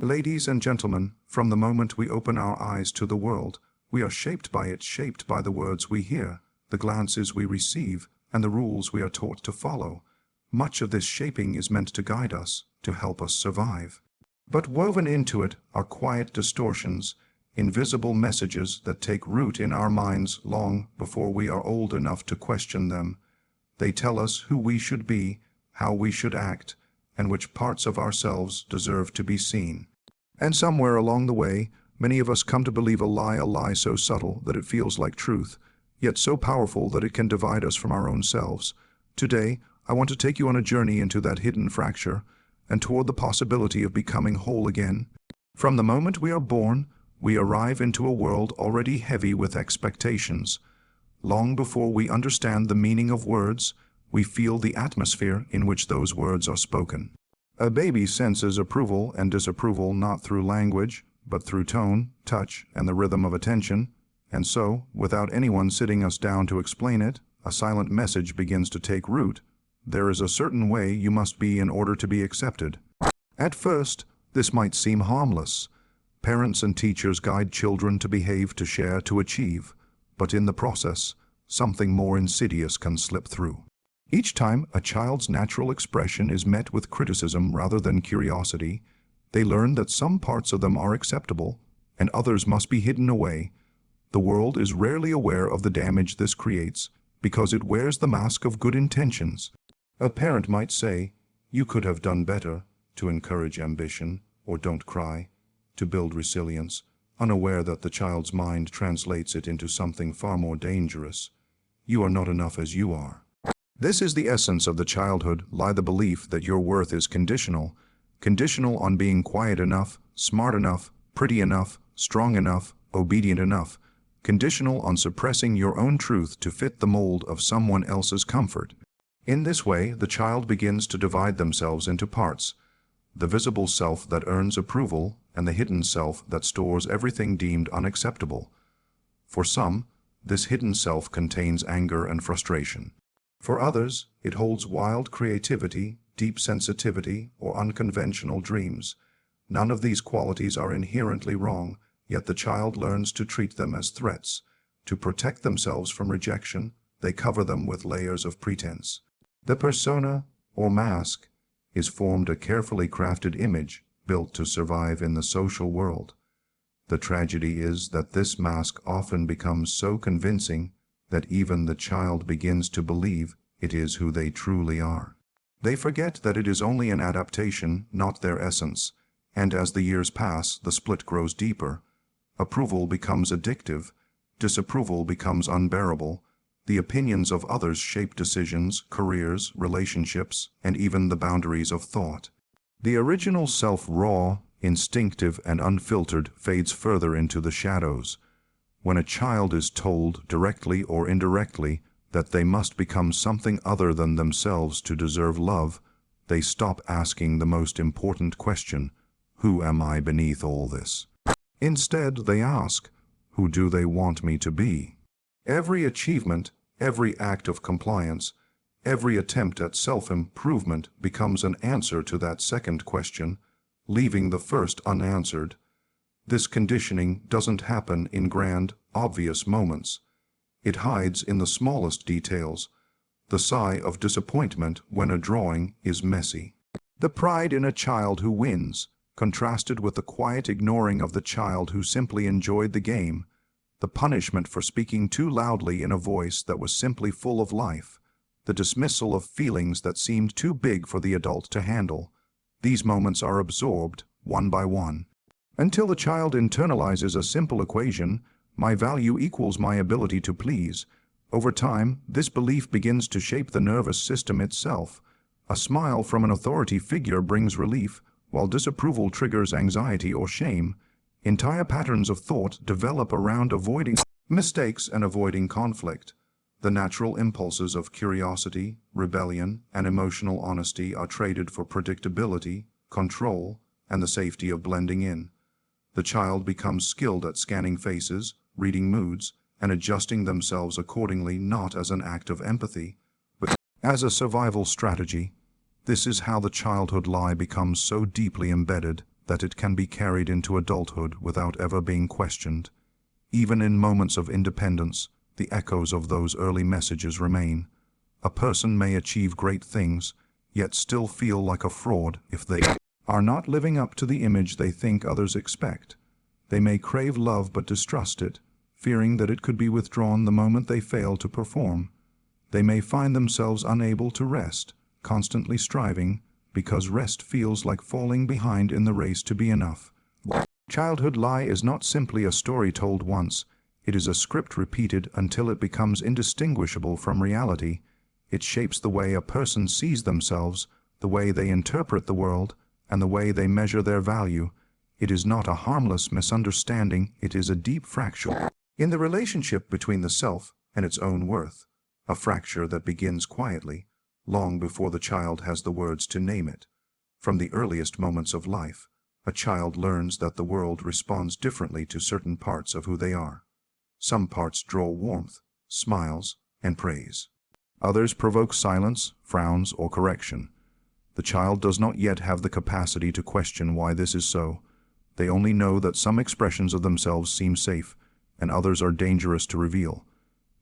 Ladies and gentlemen, from the moment we open our eyes to the world, we are shaped by it, shaped by the words we hear, the glances we receive, and the rules we are taught to follow. Much of this shaping is meant to guide us, to help us survive. But woven into it are quiet distortions, invisible messages that take root in our minds long before we are old enough to question them. They tell us who we should be, how we should act, and which parts of ourselves deserve to be seen. And somewhere along the way, many of us come to believe a lie so subtle that it feels like truth, yet so powerful that it can divide us from our own selves. Today, I want to take you on a journey into that hidden fracture and toward the possibility of becoming whole again. From the moment we are born, we arrive into a world already heavy with expectations. Long before we understand the meaning of words, we feel the atmosphere in which those words are spoken. A baby senses approval and disapproval not through language, but through tone, touch, and the rhythm of attention. And so, without anyone sitting us down to explain it, a silent message begins to take root. There is a certain way you must be in order to be accepted. At first, this might seem harmless. Parents and teachers guide children to behave, to share, to achieve. But in the process, something more insidious can slip through. Each time a child's natural expression is met with criticism rather than curiosity, they learn that some parts of them are acceptable and others must be hidden away. The world is rarely aware of the damage this creates because it wears the mask of good intentions. A parent might say, "You could have done better," to encourage ambition, or "Don't cry," to build resilience, unaware that the child's mind translates it into something far more dangerous. "You are not enough as you are." This is the essence of the childhood, lie the belief that your worth is conditional on being quiet enough, smart enough, pretty enough, strong enough, obedient enough, conditional on suppressing your own truth to fit the mold of someone else's comfort. In this way, the child begins to divide themselves into parts: the visible self that earns approval and the hidden self that stores everything deemed unacceptable. For some, this hidden self contains anger and frustration. For others, it holds wild creativity, deep sensitivity, or unconventional dreams. None of these qualities are inherently wrong, yet the child learns to treat them as threats. To protect themselves from rejection, they cover them with layers of pretense. The persona, or mask, is formed a carefully crafted image built to survive in the social world. The tragedy is that this mask often becomes so convincing that even the child begins to believe it is who they truly are. They forget that it is only an adaptation, not their essence, and as the years pass, the split grows deeper. Approval becomes addictive, disapproval becomes unbearable, the opinions of others shape decisions, careers, relationships, and even the boundaries of thought. The original self, raw, instinctive, and unfiltered, fades further into the shadows. When a child is told, directly or indirectly, that they must become something other than themselves to deserve love, they stop asking the most important question: who am I beneath all this? Instead, they ask, who do they want me to be? Every achievement, every act of compliance, every attempt at self-improvement becomes an answer to that second question, leaving the first unanswered. This conditioning doesn't happen in grand, obvious moments. It hides in the smallest details, the sigh of disappointment when a drawing is messy, the pride in a child who wins, contrasted with the quiet ignoring of the child who simply enjoyed the game, the punishment for speaking too loudly in a voice that was simply full of life, the dismissal of feelings that seemed too big for the adult to handle. These moments are absorbed, one by one, until the child internalizes a simple equation: my value equals my ability to please. Over time, this belief begins to shape the nervous system itself. A smile from an authority figure brings relief, while disapproval triggers anxiety or shame. Entire patterns of thought develop around avoiding mistakes and avoiding conflict. The natural impulses of curiosity, rebellion, and emotional honesty are traded for predictability, control, and the safety of blending in. The child becomes skilled at scanning faces, reading moods, and adjusting themselves accordingly, not as an act of empathy, but as a survival strategy. This is how the childhood lie becomes so deeply embedded that it can be carried into adulthood without ever being questioned. Even in moments of independence, the echoes of those early messages remain. A person may achieve great things, yet still feel like a fraud if they are not living up to the image they think others expect. They may crave love but distrust it, fearing that it could be withdrawn the moment they fail to perform. They may find themselves unable to rest, constantly striving, because rest feels like falling behind in the race to be enough. Childhood lie is not simply a story told once. It is a script repeated until it becomes indistinguishable from reality. It shapes the way a person sees themselves, the way they interpret the world, and the way they measure their value. It is not a harmless misunderstanding, it is a deep fracture in the relationship between the self and its own worth. A fracture that begins quietly, long before the child has the words to name it. From the earliest moments of life, a child learns that the world responds differently to certain parts of who they are. Some parts draw warmth, smiles, and praise. Others provoke silence, frowns, or correction. The child does not yet have the capacity to question why this is so. They only know that some expressions of themselves seem safe, and others are dangerous to reveal.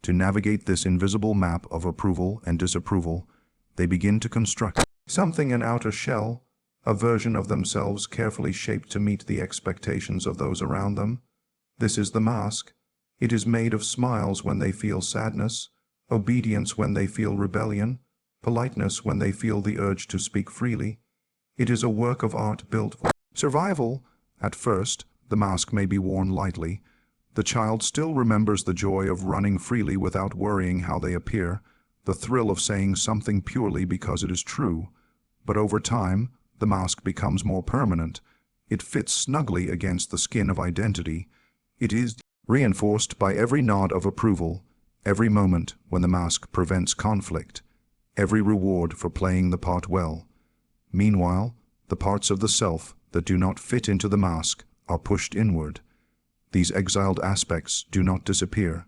To navigate this invisible map of approval and disapproval, they begin to construct something, an outer shell, a version of themselves carefully shaped to meet the expectations of those around them. This is the mask. It is made of smiles when they feel sadness, obedience when they feel rebellion, politeness when they feel the urge to speak freely. It is a work of art built for survival. At first, the mask may be worn lightly. The child still remembers the joy of running freely without worrying how they appear, the thrill of saying something purely because it is true. But over time, the mask becomes more permanent. It fits snugly against the skin of identity. It is reinforced by every nod of approval, every moment when the mask prevents conflict, every reward for playing the part well. Meanwhile, the parts of the self that do not fit into the mask are pushed inward. These exiled aspects do not disappear.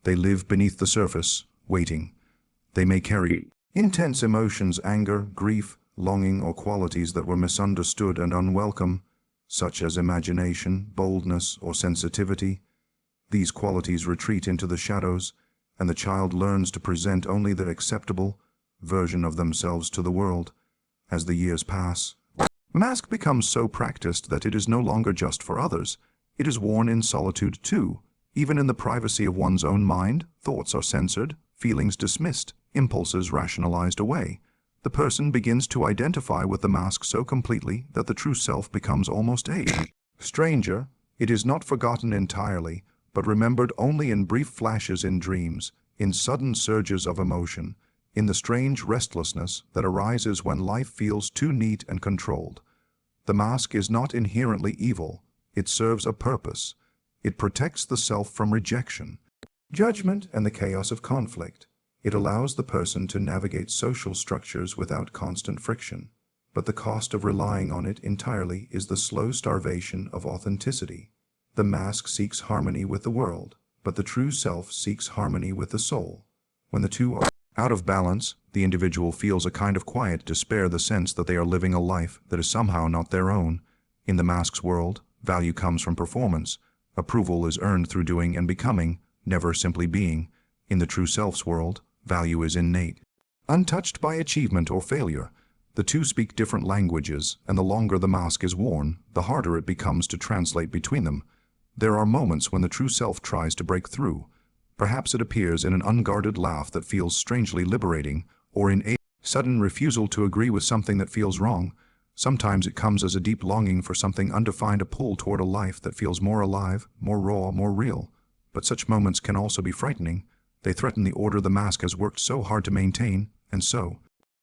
They live beneath the surface, waiting. They may carry intense emotions, anger, grief, longing, or qualities that were misunderstood and unwelcome, such as imagination, boldness, or sensitivity. These qualities retreat into the shadows, and the child learns to present only the acceptable version of themselves to the world. As the years pass, the mask becomes so practiced that it is no longer just for others. It is worn in solitude too. Even in the privacy of one's own mind, thoughts are censored, feelings dismissed, impulses rationalized away. The person begins to identify with the mask so completely that the true self becomes almost a stranger. It is not forgotten entirely, but remembered only in brief flashes, in dreams, in sudden surges of emotion, in the strange restlessness that arises when life feels too neat and controlled. The mask is not inherently evil. It serves a purpose. It protects the self from rejection, judgment, and the chaos of conflict. It allows the person to navigate social structures without constant friction. But the cost of relying on it entirely is the slow starvation of authenticity. The mask seeks harmony with the world, but the true self seeks harmony with the soul. When the two are out of balance, the individual feels a kind of quiet despair, the sense that they are living a life that is somehow not their own. In the mask's world, value comes from performance. Approval is earned through doing and becoming, never simply being. In the true self's world, value is innate, untouched by achievement or failure. The two speak different languages, and the longer the mask is worn, the harder it becomes to translate between them. There are moments when the true self tries to break through. Perhaps it appears in an unguarded laugh that feels strangely liberating, or in a sudden refusal to agree with something that feels wrong. Sometimes it comes as a deep longing for something undefined, a pull toward a life that feels more alive, more raw, more real. But such moments can also be frightening. They threaten the order the mask has worked so hard to maintain, and so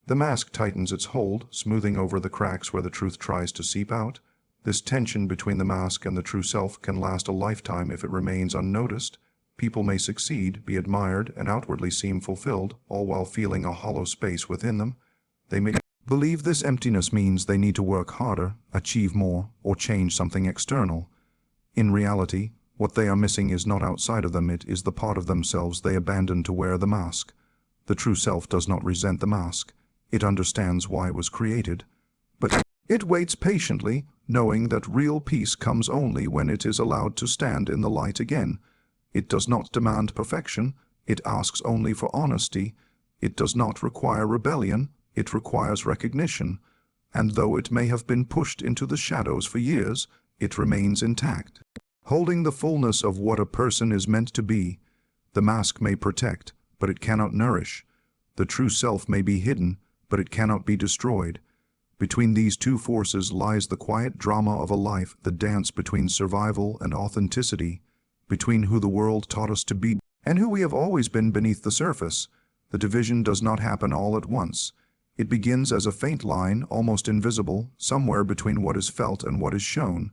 the mask tightens its hold, smoothing over the cracks where the truth tries to seep out. This tension between the mask and the true self can last a lifetime if it remains unnoticed. People may succeed, be admired, and outwardly seem fulfilled, all while feeling a hollow space within them. They may believe this emptiness means they need to work harder, achieve more, or change something external. In reality, what they are missing is not outside of them, it is the part of themselves they abandoned to wear the mask. The true self does not resent the mask. It understands why it was created. But It waits patiently, knowing that real peace comes only when it is allowed to stand in the light again. It does not demand perfection, it asks only for honesty. It does not require rebellion, it requires recognition. And though it may have been pushed into the shadows for years, it remains intact. Holding the fullness of what a person is meant to be. The mask may protect, but it cannot nourish. The true self may be hidden, but it cannot be destroyed. Between these two forces lies the quiet drama of a life, the dance between survival and authenticity, between who the world taught us to be and who we have always been beneath the surface. The division does not happen all at once. It begins as a faint line, almost invisible, somewhere between what is felt and what is shown.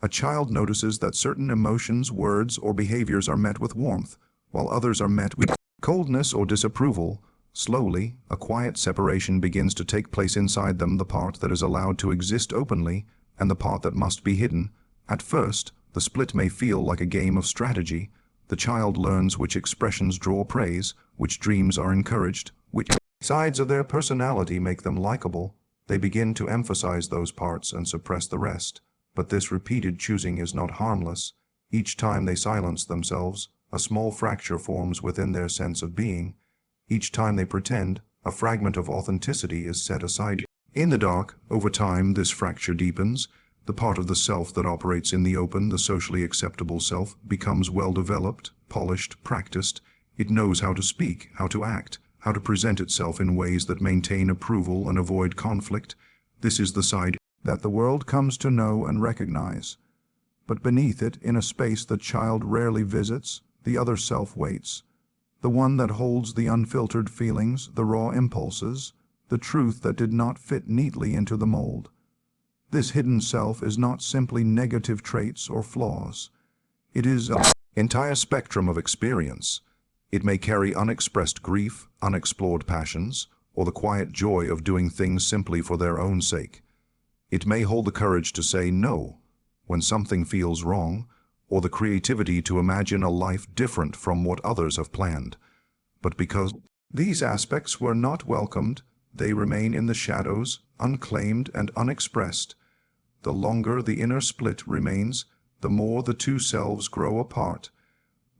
A child notices that certain emotions, words, or behaviors are met with warmth, while others are met with coldness or disapproval. Slowly, a quiet separation begins to take place inside them, the part that is allowed to exist openly, and the part that must be hidden. At first, the split may feel like a game of strategy. The child learns which expressions draw praise, which dreams are encouraged, which sides of their personality make them likable. They begin to emphasize those parts and suppress the rest. But this repeated choosing is not harmless. Each time they silence themselves, a small fracture forms within their sense of being. Each time they pretend, a fragment of authenticity is set aside. In the dark, over time, this fracture deepens. The part of the self that operates in the open, the socially acceptable self, becomes well-developed, polished, practiced. It knows how to speak, how to act, how to present itself in ways that maintain approval and avoid conflict. This is the side that the world comes to know and recognize. But beneath it, in a space the child rarely visits, the other self waits. The one that holds the unfiltered feelings, the raw impulses, the truth that did not fit neatly into the mold. This hidden self is not simply negative traits or flaws. It is an entire spectrum of experience. It may carry unexpressed grief, unexplored passions, or the quiet joy of doing things simply for their own sake. It may hold the courage to say no when something feels wrong, or the creativity to imagine a life different from what others have planned. But because these aspects were not welcomed, they remain in the shadows, unclaimed and unexpressed. The longer the inner split remains, the more the two selves grow apart.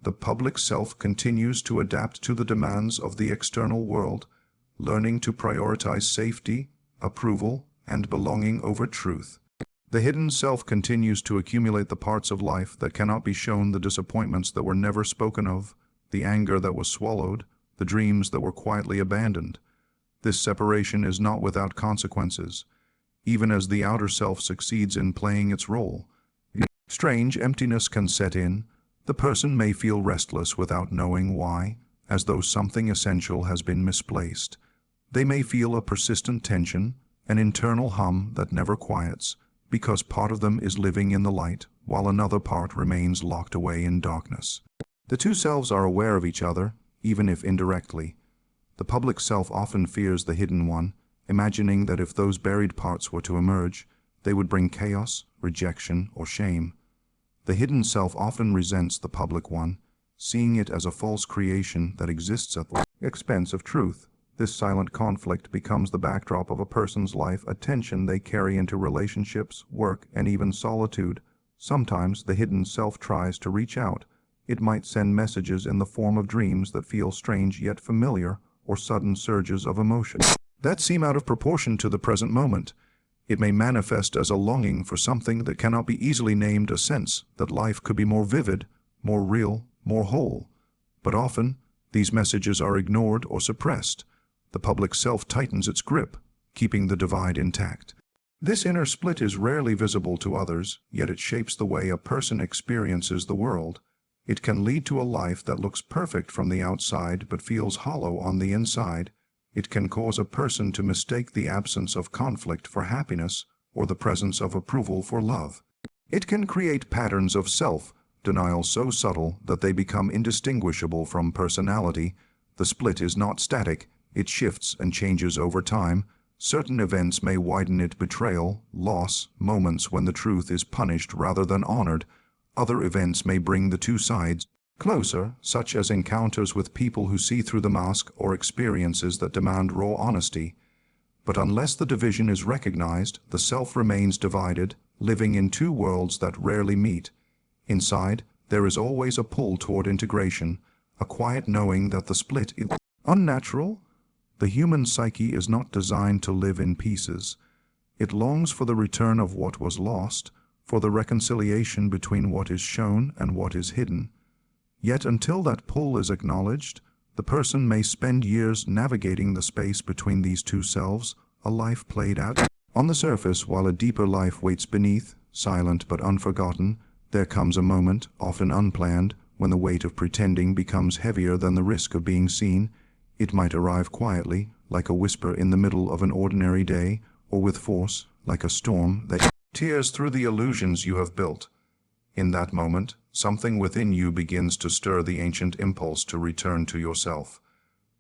The public self continues to adapt to the demands of the external world, learning to prioritize safety, approval, and belonging over truth. The hidden self continues to accumulate the parts of life that cannot be shown, the disappointments that were never spoken of, the anger that was swallowed, the dreams that were quietly abandoned. This separation is not without consequences. Even as the outer self succeeds in playing its role, strange emptiness can set in. The person may feel restless without knowing why, as though something essential has been misplaced. They may feel a persistent tension, an internal hum that never quiets, because part of them is living in the light, while another part remains locked away in darkness. The two selves are aware of each other, even if indirectly. The public self often fears the hidden one, imagining that if those buried parts were to emerge, they would bring chaos, rejection, or shame. The hidden self often resents the public one, seeing it as a false creation that exists at the expense of truth. This silent conflict becomes the backdrop of a person's life, a tension they carry into relationships, work, and even solitude. Sometimes the hidden self tries to reach out. It might send messages in the form of dreams that feel strange yet familiar, or sudden surges of emotion that seem out of proportion to the present moment. It may manifest as a longing for something that cannot be easily named, a sense that life could be more vivid, more real, more whole. But often, these messages are ignored or suppressed. The public self tightens its grip, keeping the divide intact. This inner split is rarely visible to others, yet it shapes the way a person experiences the world. It can lead to a life that looks perfect from the outside but feels hollow on the inside. It can cause a person to mistake the absence of conflict for happiness or the presence of approval for love. It can create patterns of self-denial so subtle that they become indistinguishable from personality. The split is not static, it shifts and changes over time. Certain events may widen it: betrayal, loss, moments when the truth is punished rather than honored. Other events may bring the two sides closer, such as encounters with people who see through the mask or experiences that demand raw honesty. But unless the division is recognized, the self remains divided, living in two worlds that rarely meet. Inside, there is always a pull toward integration, a quiet knowing that the split is unnatural. The human psyche is not designed to live in pieces. It longs for the return of what was lost, for the reconciliation between what is shown and what is hidden. Yet until that pull is acknowledged, the person may spend years navigating the space between these two selves, a life played out on the surface while a deeper life waits beneath, silent but unforgotten. There comes a moment, often unplanned, when the weight of pretending becomes heavier than the risk of being seen. It might arrive quietly, like a whisper in the middle of an ordinary day, or with force, like a storm that tears through the illusions you have built. In that moment, something within you begins to stir the ancient impulse to return to yourself.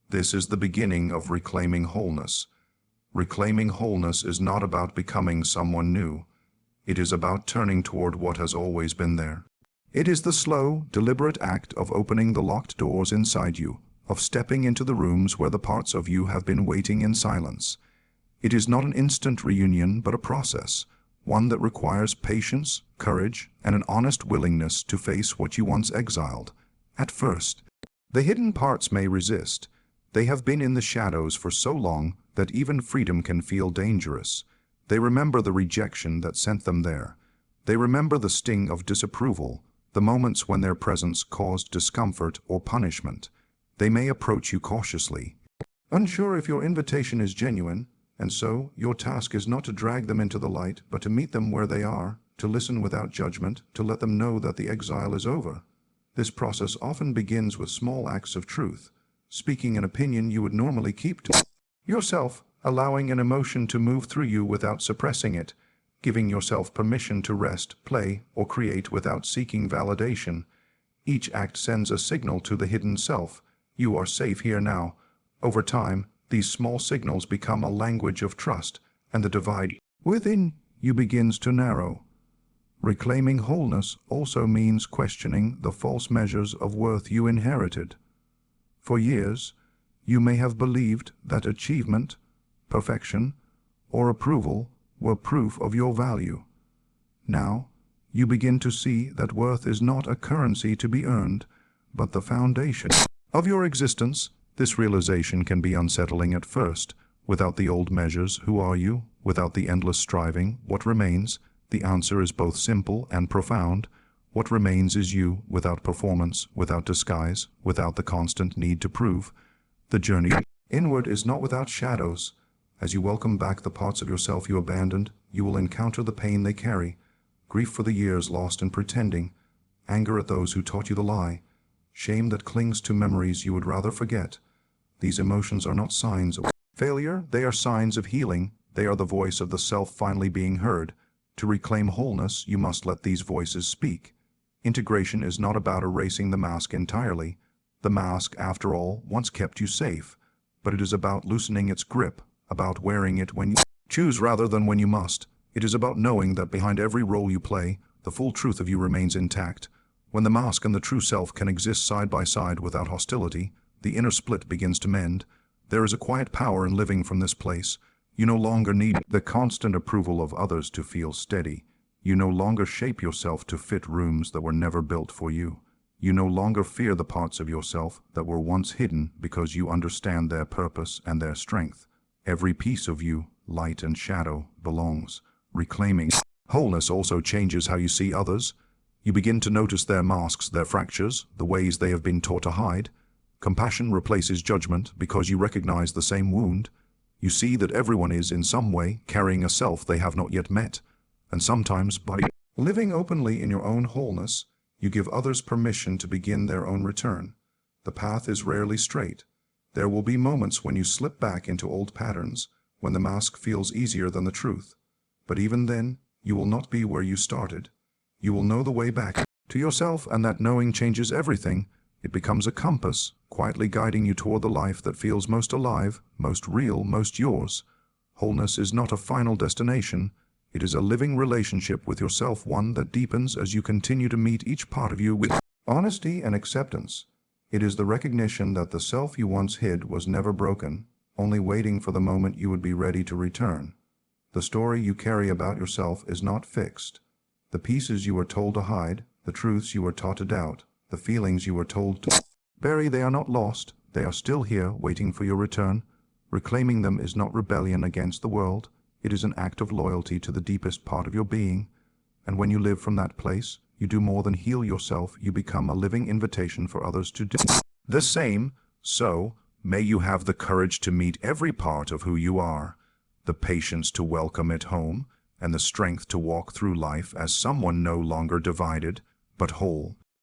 This is the beginning of reclaiming wholeness. Reclaiming wholeness is not about becoming someone new. It is about turning toward what has always been there. It is the slow, deliberate act of opening the locked doors inside you, of stepping into the rooms where the parts of you have been waiting in silence. It is not an instant reunion, but a process, one that requires patience, courage, and an honest willingness to face what you once exiled. At first, the hidden parts may resist. They have been in the shadows for so long that even freedom can feel dangerous. They remember the rejection that sent them there. They remember the sting of disapproval, the moments when their presence caused discomfort or punishment. They may approach you cautiously, unsure if your invitation is genuine, and so your task is not to drag them into the light, but to meet them where they are, to listen without judgment, to let them know that the exile is over. This process often begins with small acts of truth, speaking an opinion you would normally keep to yourself, allowing an emotion to move through you without suppressing it, giving yourself permission to rest, play, or create without seeking validation. Each act sends a signal to the hidden self. You are safe here now. Over time, these small signals become a language of trust, and the divide within you begins to narrow. Reclaiming wholeness also means questioning the false measures of worth you inherited. For years, you may have believed that achievement, perfection, or approval were proof of your value. Now, you begin to see that worth is not a currency to be earned, but the foundation of your existence. This realization can be unsettling at first. Without the old measures, who are you? Without the endless striving, what remains? The answer is both simple and profound. What remains is you, without performance, without disguise, without the constant need to prove. The journey inward is not without shadows. As you welcome back the parts of yourself you abandoned, you will encounter the pain they carry, grief for the years lost in pretending, anger at those who taught you the lie, shame that clings to memories you would rather forget. These emotions are not signs of failure, they are signs of healing. They are the voice of the self finally being heard. To reclaim wholeness, you must let these voices speak. Integration is not about erasing the mask entirely. The mask, after all, once kept you safe. But it is about loosening its grip, about wearing it when you choose rather than when you must. It is about knowing that behind every role you play, the full truth of you remains intact. When the mask and the true self can exist side by side without hostility, the inner split begins to mend. There is a quiet power in living from this place. You no longer need the constant approval of others to feel steady. You no longer shape yourself to fit rooms that were never built for you. You no longer fear the parts of yourself that were once hidden because you understand their purpose and their strength. Every piece of you, light and shadow, belongs. Reclaiming wholeness also changes how you see others. You begin to notice their masks, their fractures, the ways they have been taught to hide. Compassion replaces judgment because you recognize the same wound. You see that everyone is, in some way, carrying a self they have not yet met. And sometimes, by living openly in your own wholeness, you give others permission to begin their own return. The path is rarely straight. There will be moments when you slip back into old patterns, when the mask feels easier than the truth. But even then, you will not be where you started. You will know the way back to yourself, and that knowing changes everything. It becomes a compass, quietly guiding you toward the life that feels most alive, most real, most yours. Wholeness is not a final destination. It is a living relationship with yourself, one that deepens as you continue to meet each part of you with honesty and acceptance. It is the recognition that the self you once hid was never broken, only waiting for the moment you would be ready to return. The story you carry about yourself is not fixed. The pieces you were told to hide, the truths you were taught to doubt, the feelings you were told to bury, they are not lost. They are still here, waiting for your return. Reclaiming them is not rebellion against the world. It is an act of loyalty to the deepest part of your being. And when you live from that place, you do more than heal yourself. You become a living invitation for others to do the same. So, may you have the courage to meet every part of who you are, the patience to welcome it home, and the strength to walk through life as someone no longer divided, but whole.